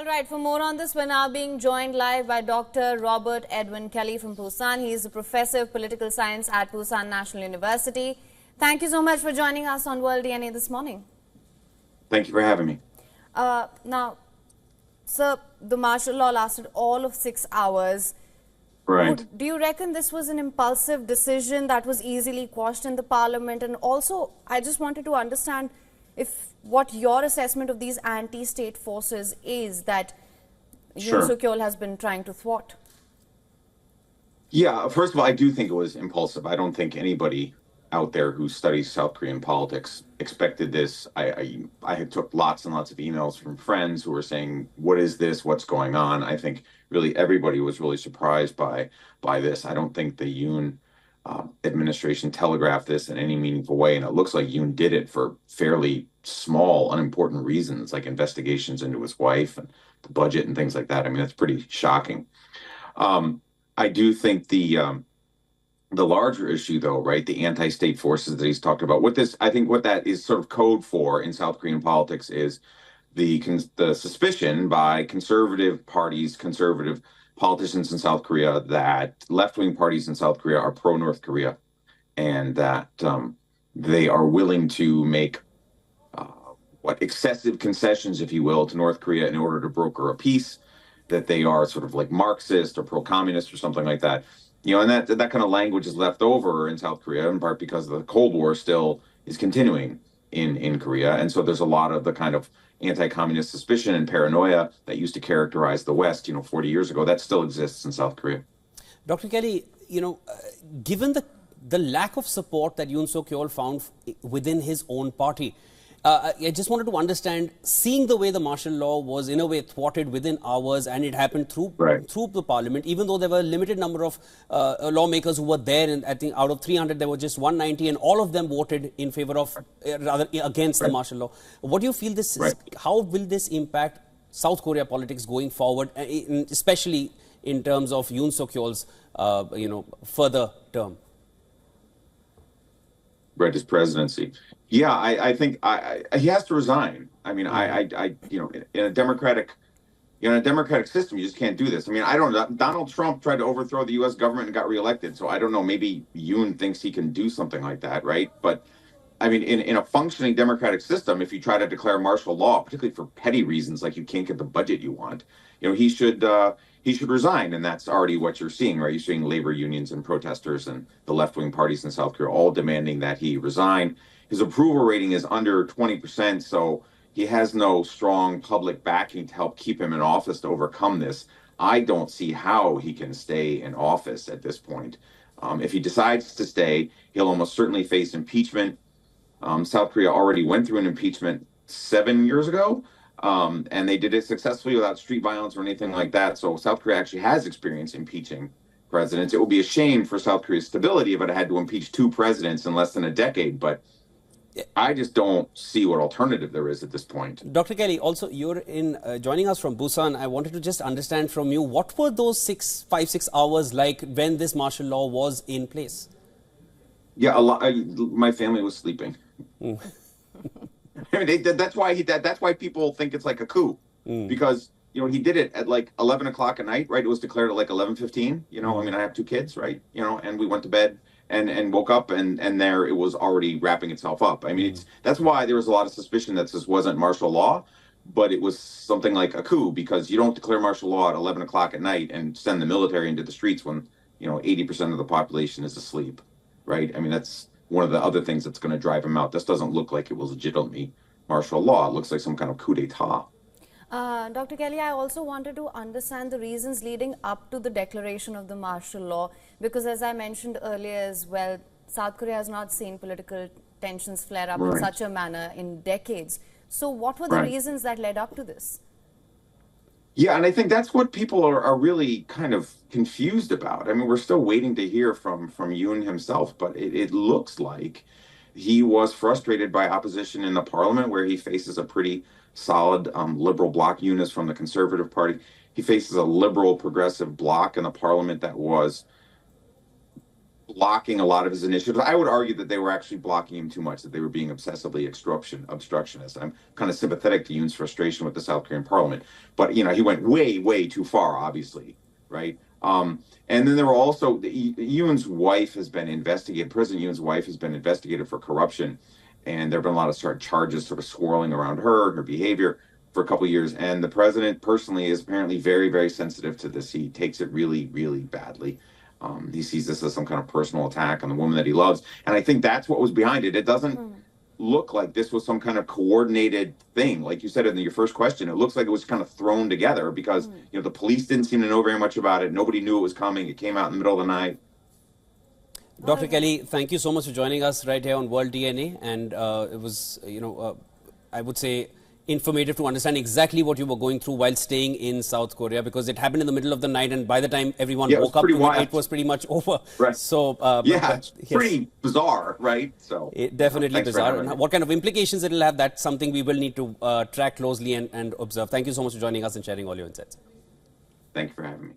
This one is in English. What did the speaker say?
All right, for more on this, we're now being joined live by Dr. Robert Edwin Kelly from Busan. He is a professor of political science at Busan National University. Thank you so much for joining us on World DNA this morning. Thank you for having me. Now, sir, the martial law lasted all of 6 hours. Right. Do you reckon this was an impulsive decision that was easily quashed in the parliament? And also, I just wanted to understand what your assessment of these anti-state forces is that Yoon Yeol has been trying to thwart. Yeah, first of all, I do think it was impulsive. I don't think anybody out there who studies South Korean politics expected this. I had took lots and lots of emails from friends who were saying, "What is this? What's going on?" I think really everybody was really surprised by this. I don't think the Yoon administration telegraphed this in any meaningful way, and it looks like Yoon did it for fairly small, unimportant reasons, like investigations into his wife and the budget and things like that. I mean, that's pretty shocking. I do think the larger issue, though, right, the anti-state forces that he's talked about, I think what that is sort of code for in South Korean politics is the suspicion by conservative parties, conservative politicians in South Korea, that left-wing parties in South Korea are pro-North Korea, and that they are willing to make excessive concessions, if you will, to North Korea in order to broker a peace, that they are sort of like Marxist or pro-communist or something like that. You know, and that kind of language is left over in South Korea, in part because the Cold War still is continuing in Korea. And so there's a lot of the kind of anti-communist suspicion and paranoia that used to characterize the West, 40 years ago, that still exists in South Korea. Dr. Kelly, given the lack of support that Yoon Yeol found within his own party, I just wanted to understand, seeing the way the martial law was in a way thwarted within hours, and it happened through the parliament, even though there were a limited number of lawmakers who were there, and I think out of 300 there were just 190, and all of them voted in favor of, rather against the martial law. What do you feel this is? How will this impact South Korea politics going forward, especially in terms of Yoon Yeol's further term? Right, his presidency. Yeah, I think he has to resign. I mean, in a democratic system, you just can't do this. I mean, I don't know. Donald Trump tried to overthrow the U.S. government and got reelected. So I don't know. Maybe Yoon thinks he can do something like that, right? But I mean, in a functioning democratic system, if you try to declare martial law, particularly for petty reasons, like you can't get the budget you want, he should resign. And that's already what you're seeing, right? You're seeing labor unions and protesters and the left-wing parties in South Korea all demanding that he resign. His approval rating is under 20%, so he has no strong public backing to help keep him in office to overcome this. I don't see how he can stay in office at this point. If he decides to stay, he'll almost certainly face impeachment. South Korea already went through an impeachment 7 years ago, and they did it successfully without street violence or anything like that. So South Korea actually has experience impeaching presidents. It would be a shame for South Korea's stability if it had to impeach 2 presidents in less than a decade, but I just don't see what alternative there is at this point. Dr. Kelly, also you're joining us from Busan. I wanted to just understand from you, what were those 5-6 hours like when this martial law was in place? Yeah, my family was sleeping. I mean, that's why people think it's like a coup, because he did it at like 11 o'clock at night, right? It was declared at like 11:15. I mean, I have 2 kids, right? And we went to bed and woke up and there it was already wrapping itself up. I mean, that's why there was a lot of suspicion that this wasn't martial law, but it was something like a coup, because you don't declare martial law at 11 o'clock at night and send the military into the streets when 80% of the population is asleep, right? I mean, that's one of the other things that's going to drive him out. This doesn't look like it was legitimately martial law. It looks like some kind of coup d'etat. Dr. Kelly, I also wanted to understand the reasons leading up to the declaration of the martial law, because as I mentioned earlier as well, South Korea has not seen political tensions flare up in such a manner in decades. So what were the reasons that led up to this? Yeah, and I think that's what people are really kind of confused about. I mean, we're still waiting to hear from Yoon himself, but it looks like he was frustrated by opposition in the parliament, where he faces a pretty solid liberal bloc. Yoon is from the Conservative Party. He faces a liberal progressive bloc in the parliament that was blocking a lot of his initiatives. I would argue that they were actually blocking him too much, that they were being obsessively obstructionist. I'm kind of sympathetic to Yoon's frustration with the South Korean parliament, but he went way, way too far, obviously, right? And then there were also Yoon's wife has been investigated. President Yoon's wife has been investigated for corruption, and there have been a lot of charges sort of swirling around her behavior for a couple of years. And the president personally is apparently very, very sensitive to this. He takes it really, really badly. He sees this as some kind of personal attack on the woman that he loves. And I think that's what was behind it. It doesn't look like this was some kind of coordinated thing. Like you said in your first question, it looks like it was kind of thrown together because, the police didn't seem to know very much about it. Nobody knew it was coming. It came out in the middle of the night. Dr. Kelly, thank you so much for joining us right here on World DNA. And it was, I would say, informative to understand exactly what you were going through while staying in South Korea, because it happened in the middle of the night, and by the time everyone woke up to it, it was pretty much over. Right. So it's pretty bizarre, right? So definitely bizarre. And what kind of implications it will have, that's something we will need to track closely and observe. Thank you so much for joining us and sharing all your insights. Thank you for having me.